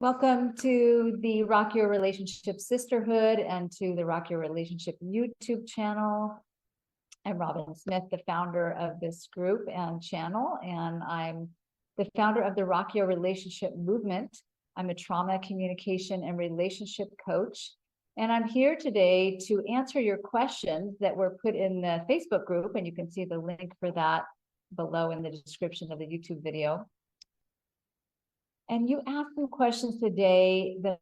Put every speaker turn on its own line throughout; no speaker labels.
Welcome to the Rock Your Relationship Sisterhood and to the Rock Your Relationship YouTube channel. I'm Robin Smith, the founder of this group and channel, and I'm the founder of the Rock Your Relationship movement. I'm a trauma, communication, and relationship coach. And I'm here today to answer your questions that were put in the Facebook group, and you can see the link for that below in the description of the YouTube video. And you asked some questions today that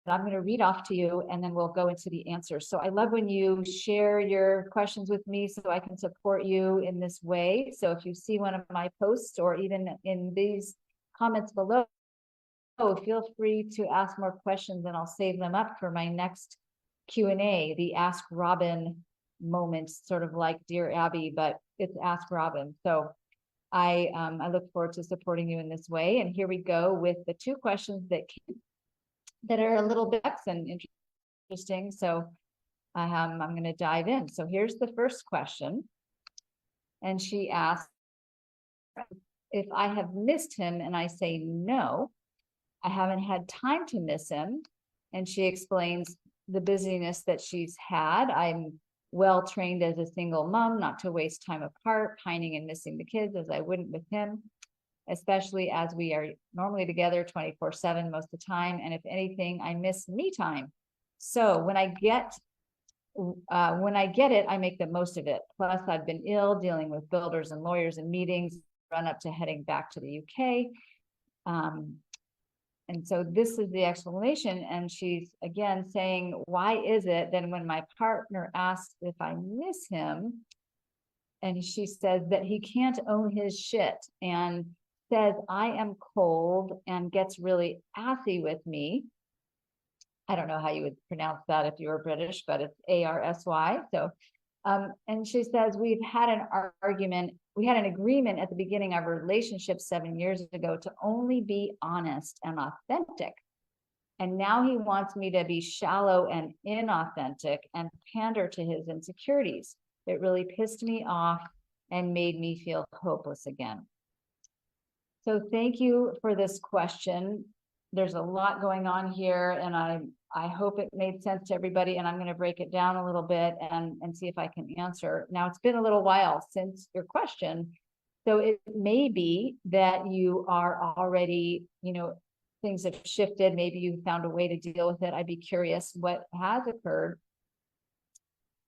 I'm going to read off to you, and then we'll go into the answers. So I love when you share your questions with me so I can support you in this way. So if you see one of my posts or even in these comments below, feel free to ask more questions and I'll save them up for my next Q&A, the Ask Robin moment, sort of like Dear Abby, but it's Ask Robin. So I look forward to supporting you in this way. And here we go with the two questions that are a little bit and interesting. So I'm going to dive in. So here's the first question. And she asked, if I have missed him, and I say no, I haven't had time to miss him. And she explains the busyness that she's had. I'm well trained as a single mom, not to waste time apart, pining and missing the kids as I wouldn't with him, especially as we are normally together 24/7 most of the time. And if anything, I miss me time. So when I get it, I make the most of it. Plus, I've been ill, dealing with builders and lawyers and meetings, run up to heading back to the UK. And so this is the explanation. And she's again saying, why is it then when my partner asks if I miss him, and she says that he can't own his shit and says I am cold and gets really assy with me. I don't know how you would pronounce that if you were British, but it's ARSY. So, and she says, we've had an argument. We had an agreement at the beginning of our relationship 7 years ago to only be honest and authentic. And now he wants me to be shallow and inauthentic and pander to his insecurities. It really pissed me off and made me feel hopeless again. So thank you for this question. There's a lot going on here, and I hope it made sense to everybody, and I'm going to break it down a little bit and see if I can answer. Now, it's been a little while since your question, so it may be that you are already, things have shifted. Maybe you found a way to deal with it. I'd be curious what has occurred.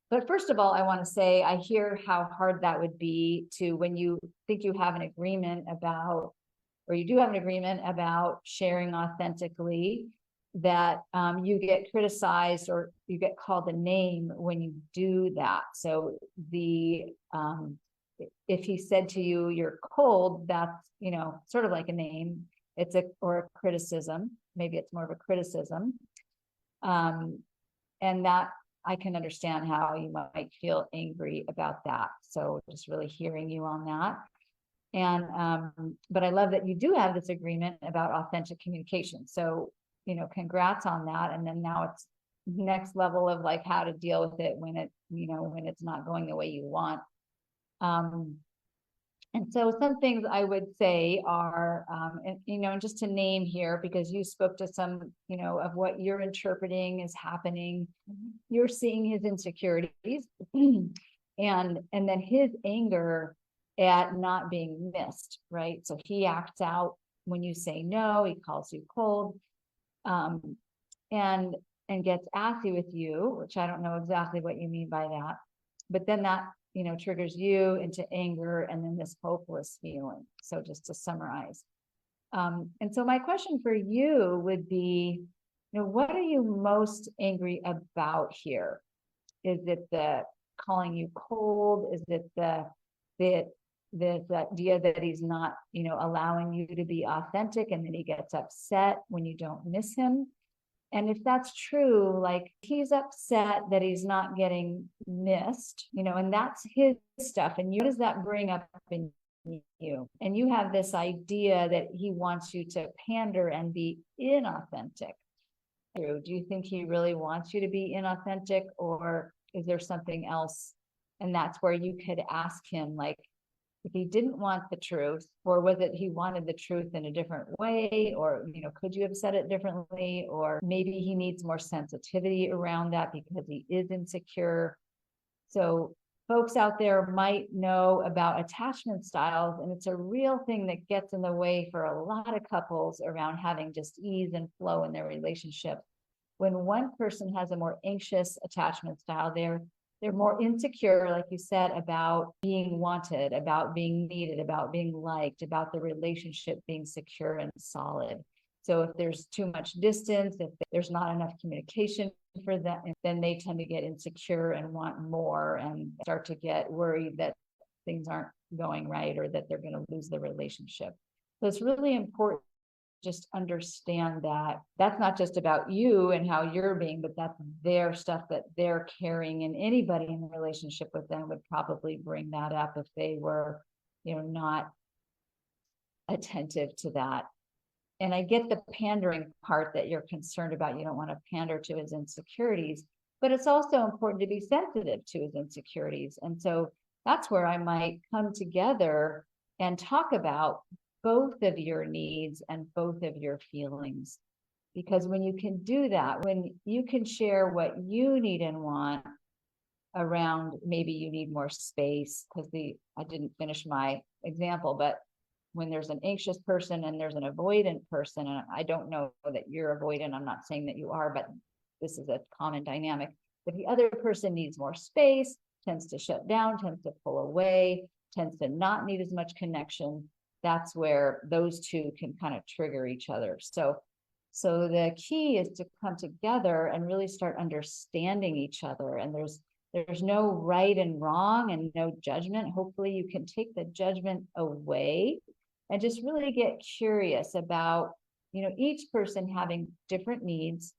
But first of all, I want to say I hear how hard that would be to, when you think you have an agreement about, or you do have an agreement about sharing authentically, that you get criticized or you get called a name when you do that. So if he said to you, you're cold, that's, sort of like a name. Or a criticism. Maybe it's more of a criticism. And that I can understand how you might feel angry about that. So just really hearing you on that. And, but I love that you do have this agreement about authentic communication. So, congrats on that. And then now it's next level of like how to deal with it when when it's not going the way you want. And so some things I would say are, and just to name here, because you spoke to some, of what you're interpreting is happening. You're seeing his insecurities and then his anger at not being missed, right? So he acts out when you say no, he calls you cold, and gets assy with you, which I don't know exactly what you mean by that. But then that, triggers you into anger and then this hopeless feeling. So just to summarize. And so my question for you would be, what are you most angry about here? Is it the calling you cold? Is it the idea that he's not, allowing you to be authentic and then he gets upset when you don't miss him? And if that's true, like he's upset that he's not getting missed, and that's his stuff. And what does that bring up in you? And you have this idea that he wants you to pander and be inauthentic. Do you think he really wants you to be inauthentic, or is there something else? And that's where you could ask him, like, if he didn't want the truth, or was it he wanted the truth in a different way, or, could you have said it differently? Or maybe he needs more sensitivity around that because he is insecure. So folks out there might know about attachment styles, and it's a real thing that gets in the way for a lot of couples around having just ease and flow in their relationship. When one person has a more anxious attachment style, they're more insecure, like you said, about being wanted, about being needed, about being liked, about the relationship being secure and solid. So if there's too much distance, if there's not enough communication for them, then they tend to get insecure and want more and start to get worried that things aren't going right or that they're going to lose the relationship. So it's really important just understand that that's not just about you and how you're being, but that's their stuff that they're carrying, and anybody in the relationship with them would probably bring that up if they were, not attentive to that. And I get the pandering part that you're concerned about. You don't want to pander to his insecurities, but it's also important to be sensitive to his insecurities. And so that's where I might come together and talk about both of your needs and both of your feelings. Because when you can do that, when you can share what you need and want around, maybe you need more space, because I didn't finish my example, but when there's an anxious person and there's an avoidant person, and I don't know that you're avoidant, I'm not saying that you are, but this is a common dynamic. If the other person needs more space, tends to shut down, tends to pull away, tends to not need as much connection, that's where those two can kind of trigger each other. So the key is to come together and really start understanding each other. And there's no right and wrong and no judgment. Hopefully you can take the judgment away and just really get curious about, each person having different needs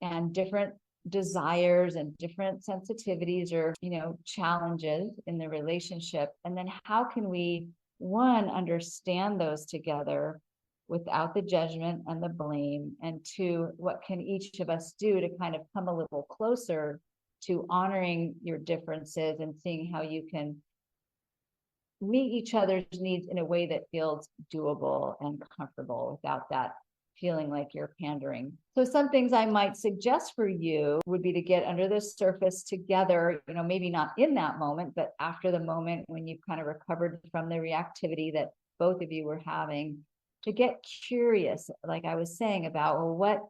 and different desires and different sensitivities or, challenges in the relationship. And then how can we, one, understand those together without the judgment and the blame, and two, what can each of us do to kind of come a little closer to honoring your differences and seeing how you can meet each other's needs in a way that feels doable and comfortable without that feeling like you're pandering. So some things I might suggest for you would be to get under the surface together, maybe not in that moment, but after the moment when you've kind of recovered from the reactivity that both of you were having, to get curious, like I was saying, about, well,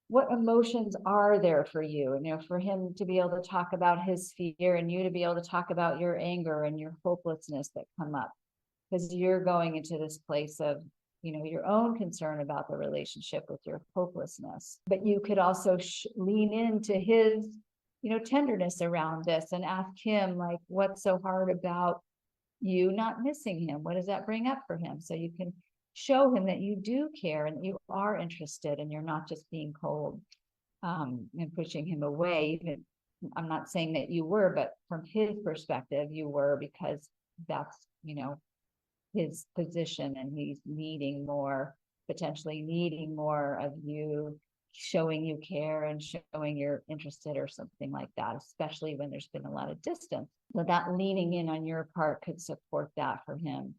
what emotions are there for you? For him to be able to talk about his fear and you to be able to talk about your anger and your hopelessness that come up, because you're going into this place of, your own concern about the relationship with your hopelessness. But you could also lean into his, tenderness around this and ask him, like, what's so hard about you not missing him? What does that bring up for him? So you can show him that you do care and that you are interested and you're not just being cold and pushing him away. Even, I'm not saying that you were, but from his perspective, you were, because that's, his position, and he's potentially needing more of you, showing you care and showing you're interested or something like that, especially when there's been a lot of distance. So that leaning in on your part could support that for him.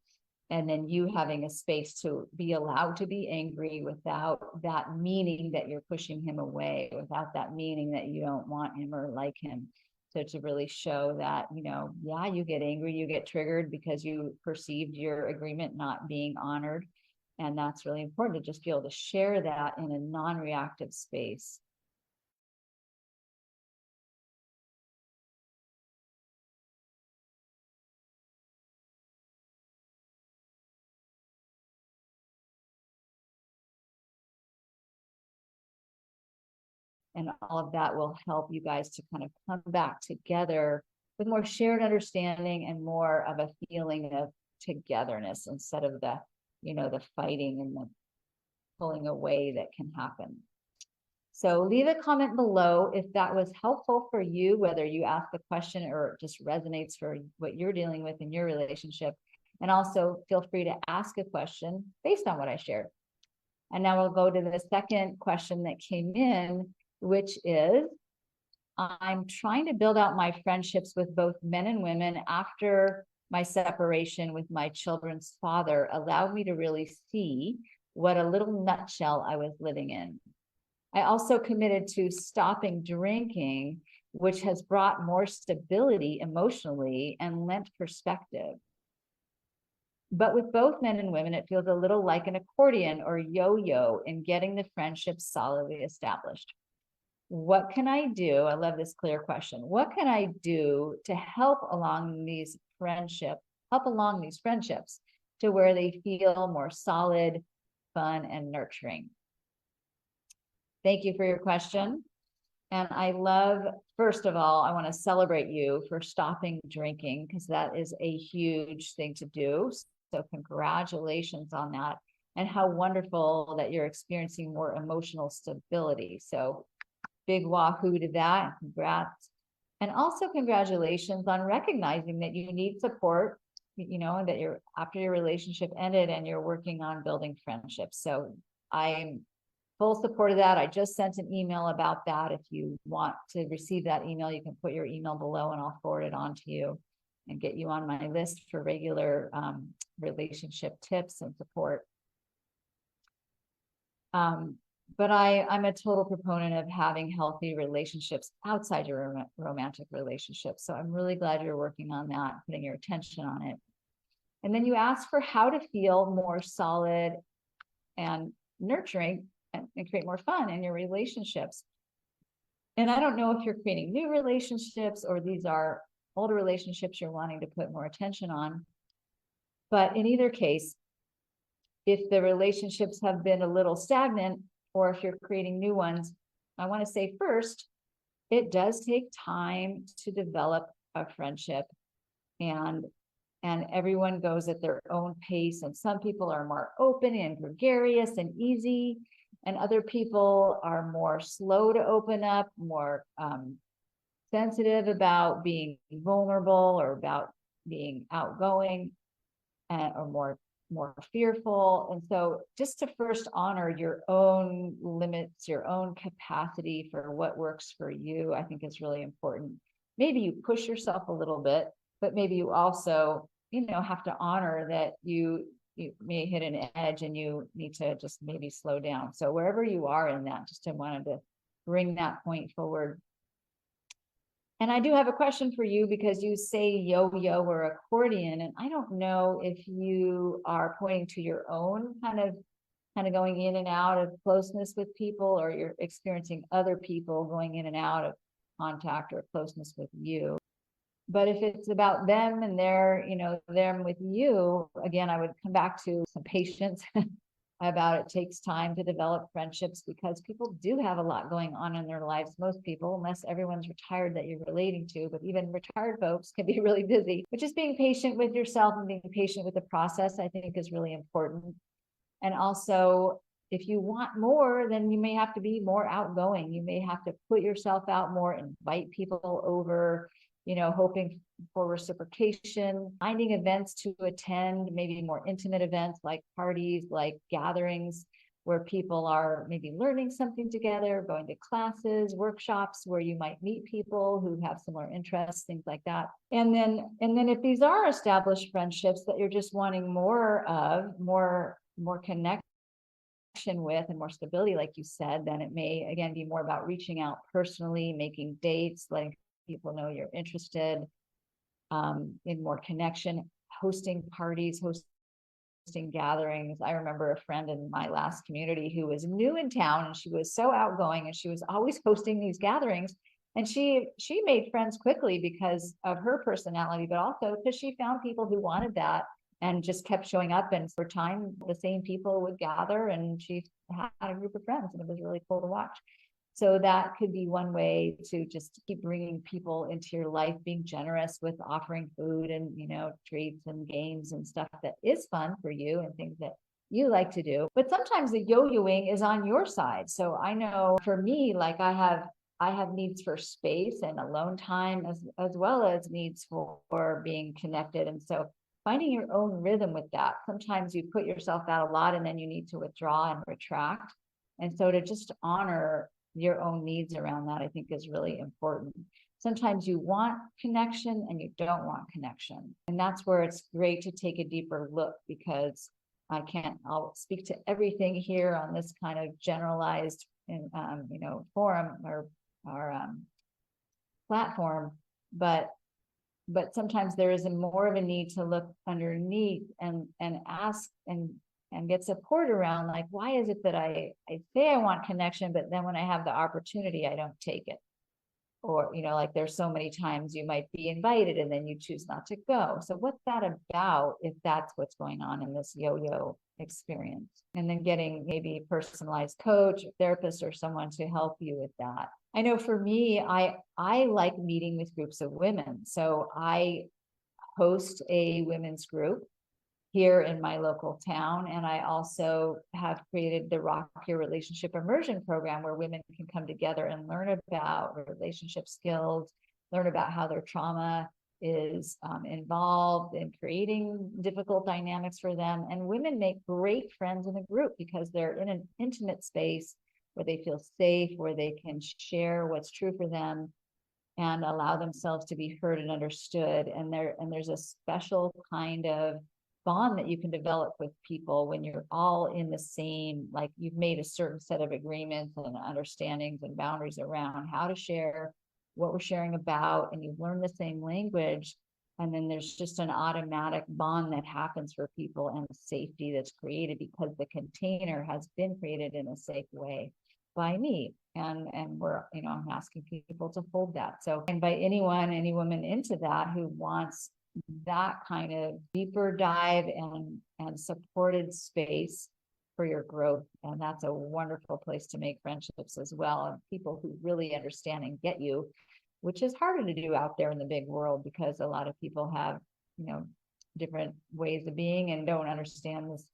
And then you having a space to be allowed to be angry without that meaning that you're pushing him away, without that meaning that you don't want him or like him. So to really show that, yeah, you get angry, you get triggered because you perceived your agreement not being honored. And that's really important, to just be able to share that in a non-reactive space. And all of that will help you guys to kind of come back together with more shared understanding and more of a feeling of togetherness instead of the, the fighting and the pulling away that can happen. So leave a comment below if that was helpful for you, whether you asked the question or it just resonates for what you're dealing with in your relationship. And also feel free to ask a question based on what I shared. And now we'll go to the second question that came in, which is, I'm trying to build out my friendships with both men and women after my separation with my children's father allowed me to really see what a little nutshell I was living in. I also committed to stopping drinking, which has brought more stability emotionally and lent perspective. But with both men and women, it feels a little like an accordion or yo-yo in getting the friendship solidly established. What can I do? I love this clear question. What can I do to help along these friendships to where they feel more solid, fun, and nurturing? Thank you for your question. And I love, first of all, I want to celebrate you for stopping drinking, because that is a huge thing to do. So congratulations on that. And how wonderful that you're experiencing more emotional stability. So big wahoo to that. Congrats. And also congratulations on recognizing that you need support, and that you're after your relationship ended and you're working on building friendships. So I'm full support of that. I just sent an email about that. If you want to receive that email, you can put your email below and I'll forward it on to you and get you on my list for regular relationship tips and support. But I'm a total proponent of having healthy relationships outside your romantic relationship. So I'm really glad you're working on that, putting your attention on it. And then you ask for how to feel more solid and nurturing and create more fun in your relationships. And I don't know if you're creating new relationships or these are older relationships you're wanting to put more attention on. But in either case, if the relationships have been a little stagnant, or if you're creating new ones, I want to say first, it does take time to develop a friendship, and everyone goes at their own pace. And some people are more open and gregarious and easy, and other people are more slow to open up, more sensitive about being vulnerable or about being outgoing, or more fearful. And so just to first honor your own limits, your own capacity for what works for you, I think is really important. Maybe you push yourself a little bit, but maybe you also, have to honor that you may hit an edge and you need to just maybe slow down. So wherever you are in that, just wanted to bring that point forward. And I do have a question for you, because you say yo-yo or accordion, and I don't know if you are pointing to your own kind of going in and out of closeness with people, or you're experiencing other people going in and out of contact or closeness with you. But if it's about them and their, them with you, again, I would come back to some patience about it takes time to develop friendships, because people do have a lot going on in their lives. Most people, unless everyone's retired that you're relating to, but even retired folks can be really busy. But just being patient with yourself and being patient with the process, I think, is really important. And also, if you want more, then you may have to be more outgoing. You may have to put yourself out more, invite people over, hoping for reciprocation, finding events to attend, maybe more intimate events like parties, like gatherings where people are maybe learning something together, going to classes, workshops where you might meet people who have similar interests, things like that. And then if these are established friendships that you're just wanting more of, more connection with and more stability, like you said, then it may again be more about reaching out personally, making dates, letting people know you're interested in more connection, hosting parties, hosting gatherings. I remember a friend in my last community who was new in town, and she was so outgoing, and she was always hosting these gatherings. And she made friends quickly because of her personality, but also because she found people who wanted that and just kept showing up. And for time, the same people would gather, and she had a group of friends, and it was really cool to watch. So that could be one way to just keep bringing people into your life, being generous with offering food and, treats and games and stuff that is fun for you and things that you like to do. But sometimes the yo-yoing is on your side. So I know for me, like I have needs for space and alone time as well as needs for being connected. And so finding your own rhythm with that. Sometimes you put yourself out a lot and then you need to withdraw and retract. And so to just honor your own needs around that, I think, is really important. Sometimes you want connection and you don't want connection. And that's where it's great to take a deeper look, because I'll speak to everything here on this kind of generalized forum or platform, but sometimes there is more of a need to look underneath and ask and get support around, like, why is it that I say I want connection, but then when I have the opportunity, I don't take it? Or, like, there's so many times you might be invited and then you choose not to go. So what's that about, if that's what's going on in this yo-yo experience? And then getting maybe a personalized coach, therapist, or someone to help you with that. I know for me, I like meeting with groups of women. So I host a women's group here in my local town. And I also have created the Rock Your Relationship Immersion program, where women can come together and learn about relationship skills, learn about how their trauma is involved in creating difficult dynamics for them. And women make great friends in a group because they're in an intimate space where they feel safe, where they can share what's true for them and allow themselves to be heard and understood. And there's a special kind of bond that you can develop with people when you're all in the same, like, you've made a certain set of agreements and understandings and boundaries around how to share what we're sharing about, and you've learned the same language. And then there's just an automatic bond that happens for people, and safety that's created because the container has been created in a safe way by me. And we're, I'm asking people to hold that. So I invite any woman into that who wants that kind of deeper dive and supported space for your growth. And that's a wonderful place to make friendships as well, and people who really understand and get you, which is harder to do out there in the big world, because a lot of people have, different ways of being and don't understand this,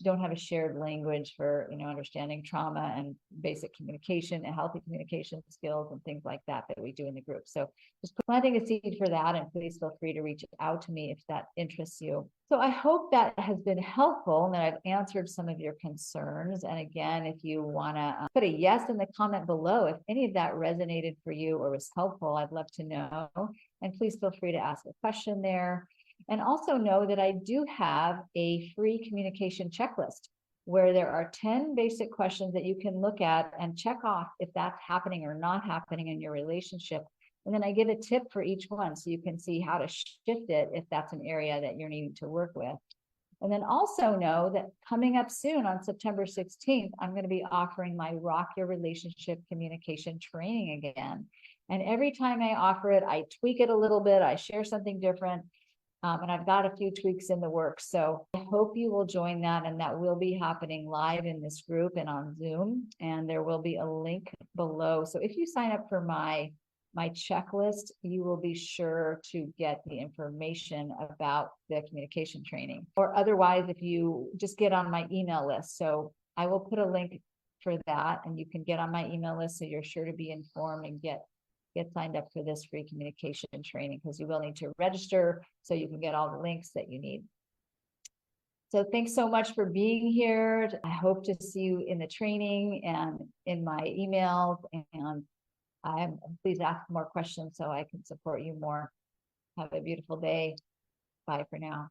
don't have a shared language for, understanding trauma and basic communication and healthy communication skills and things like that we do in the group. So just planting a seed for that, and please feel free to reach out to me if that interests you. So I hope that has been helpful and that I've answered some of your concerns. And again, if you want to put a yes in the comment below, if any of that resonated for you or was helpful, I'd love to know. And please feel free to ask a question there. And also know that I do have a free communication checklist where there are 10 basic questions that you can look at and check off if that's happening or not happening in your relationship. And then I give a tip for each one so you can see how to shift it if that's an area that you're needing to work with. And then also know that coming up soon on September 16th, I'm going to be offering my Rock Your Relationship Communication training again. And every time I offer it, I tweak it a little bit, I share something different. And I've got a few tweaks in the works. So I hope you will join that, and that will be happening live in this group and on Zoom. And there will be a link below. So if you sign up for my checklist, you will be sure to get the information about the communication training. Or otherwise, if you just get on my email list. So I will put a link for that, and you can get on my email list so you're sure to be informed and get signed up for this free communication training, because you will need to register so you can get all the links that you need. So thanks so much for being here. I hope to see you in the training and in my emails, and please ask more questions so I can support you more. Have a beautiful day. Bye for now.